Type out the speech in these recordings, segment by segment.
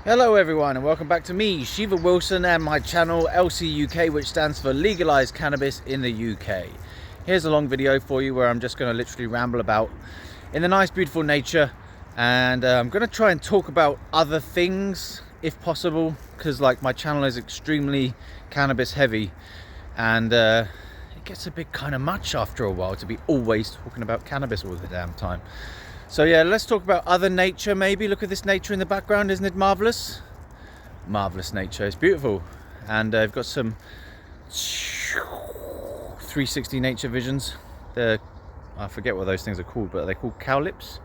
Hello everyone and welcome back to me, Shiva Wilson, and my channel LCUK, which stands for Legalised Cannabis in the UK. Here's a long video for you where I'm just going to literally ramble about in the nice beautiful nature, and I'm going to try and talk about other things if possible, because like my channel is extremely cannabis heavy, and it gets a bit kind of much after a while to be always talking about cannabis all the damn time. So yeah, let's talk about other nature maybe. Look at this nature in the background, isn't it marvelous? Marvelous nature, it's beautiful. And I've got some 360 nature visions. I forget what those things are called, but they're called cowlips.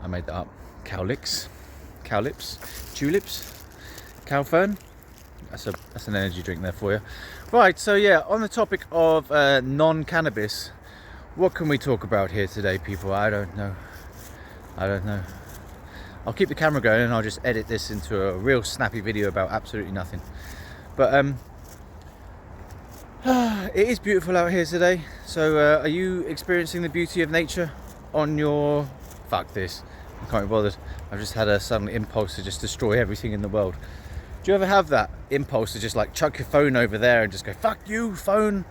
I made that up. Cowlicks, tulips, cowfern. That's an energy drink there for you. Right, so yeah, on the topic of non-cannabis, what can we talk about here today, people? I don't know. I'll keep the camera going and I'll just edit this into a real snappy video about absolutely nothing. But it is beautiful out here today. So are you experiencing the beauty of nature on your... Fuck this. I can't be bothered. I've just had a sudden impulse to just destroy everything in the world. Do you ever have that impulse to just like chuck your phone over there and just go, fuck you, phone,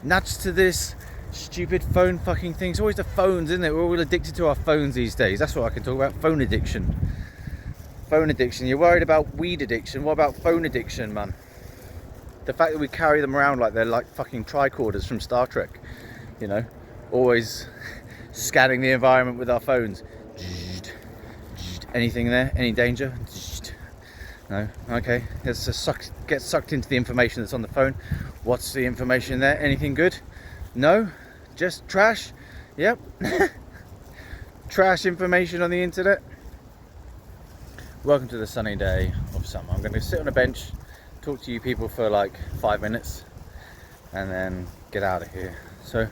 nuts to this stupid phone fucking thing? It's always the phones, isn't it? We're all addicted to our phones these days. That's what I can talk about. Phone addiction. Phone addiction. You're worried about weed addiction. What about phone addiction, man? The fact that we carry them around like they're like fucking tricorders from Star Trek. You know, always scanning the environment with our phones. Anything there? Any danger? No? Okay. Let's just get sucked into the information that's on the phone. What's the information there? Anything good? No? Just trash? Yep. Trash information on the internet. Welcome to the sunny day of summer. I'm going to sit on a bench, talk to you people for like 5 minutes, and then get out of here. So,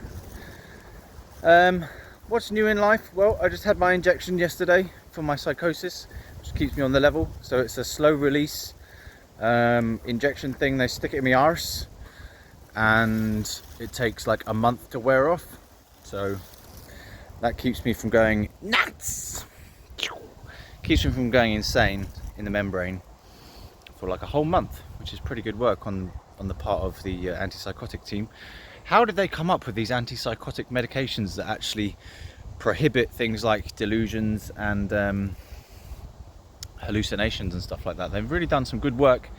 what's new in life? Well, I just had my injection yesterday for my psychosis, which keeps me on the level. So it's a slow release injection thing. They stick it in my arse, and it takes like a month to wear off, so that keeps me from going nuts, keeps me from going insane in the membrane for like a whole month, which is pretty good work on the part of the antipsychotic team. How did they come up with these antipsychotic medications that actually prohibit things like delusions and hallucinations and stuff like that? They've really done some good work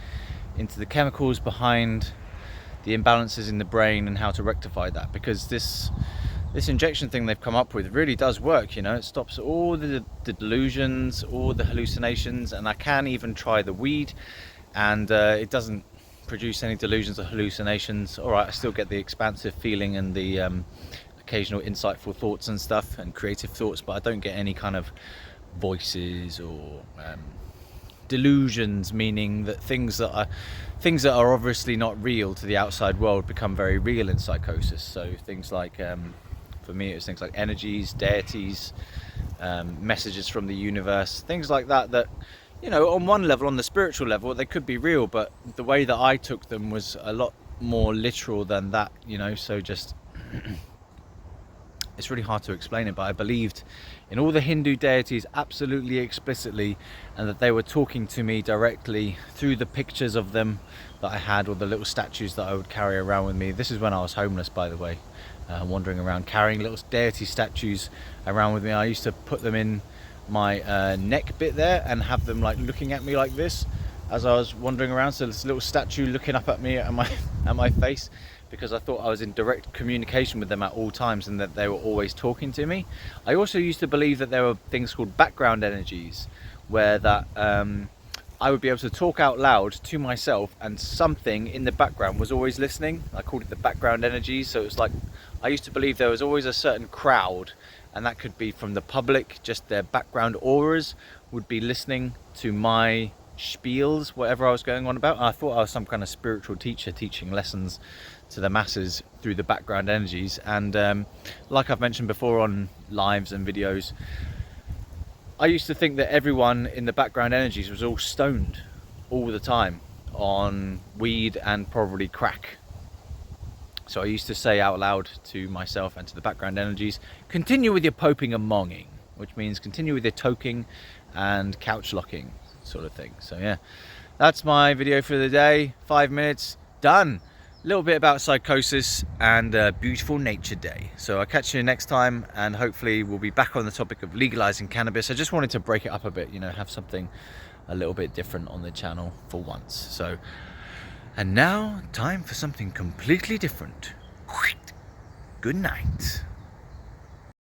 into the chemicals behind the imbalances in the brain and how to rectify that, because this injection thing they've come up with really does work. You know, it stops all the delusions, all the hallucinations, and I can even try the weed, and it doesn't produce any delusions or hallucinations. All right, I still get the expansive feeling and the occasional insightful thoughts and stuff and creative thoughts, but I don't get any kind of voices or delusions, meaning that things that are obviously not real to the outside world become very real in psychosis. So things like, for me, it's things like energies, deities, messages from the universe, things like that, you know, on one level, on the spiritual level, they could be real, but the way that I took them was a lot more literal than that, you know. So just it's really hard to explain it, but I believed in all the Hindu deities absolutely explicitly, and that they were talking to me directly through the pictures of them that I had, or the little statues that I would carry around with me. This is when I was homeless, by the way, wandering around carrying little deity statues around with me. I used to put them in my neck bit there and have them like looking at me like this as I was wandering around. So this little statue looking up at me at my face, because I thought I was in direct communication with them at all times and that they were always talking to me. I also used to believe that there were things called background energies, where that I would be able to talk out loud to myself and something in the background was always listening. I called it the background energies. So it was like, I used to believe there was always a certain crowd, and that could be from the public, just their background auras would be listening to my spiels, whatever I was going on about. And I thought I was some kind of spiritual teacher teaching lessons to the masses through the background energies. And like I've mentioned before on lives and videos, I used to think that everyone in the background energies was all stoned all the time on weed and probably crack. So I used to say out loud to myself and to the background energies, continue with your poping and monging, which means continue with your toking and couch locking. sort of thing. So yeah, that's my video for the day. 5 minutes, done. A little bit about psychosis and a beautiful nature day. So I'll catch you next time, and hopefully we'll be back on the topic of legalizing cannabis. I just wanted to break it up a bit, you know, have something a little bit different on the channel for once. So, and now time for something completely different. Good night.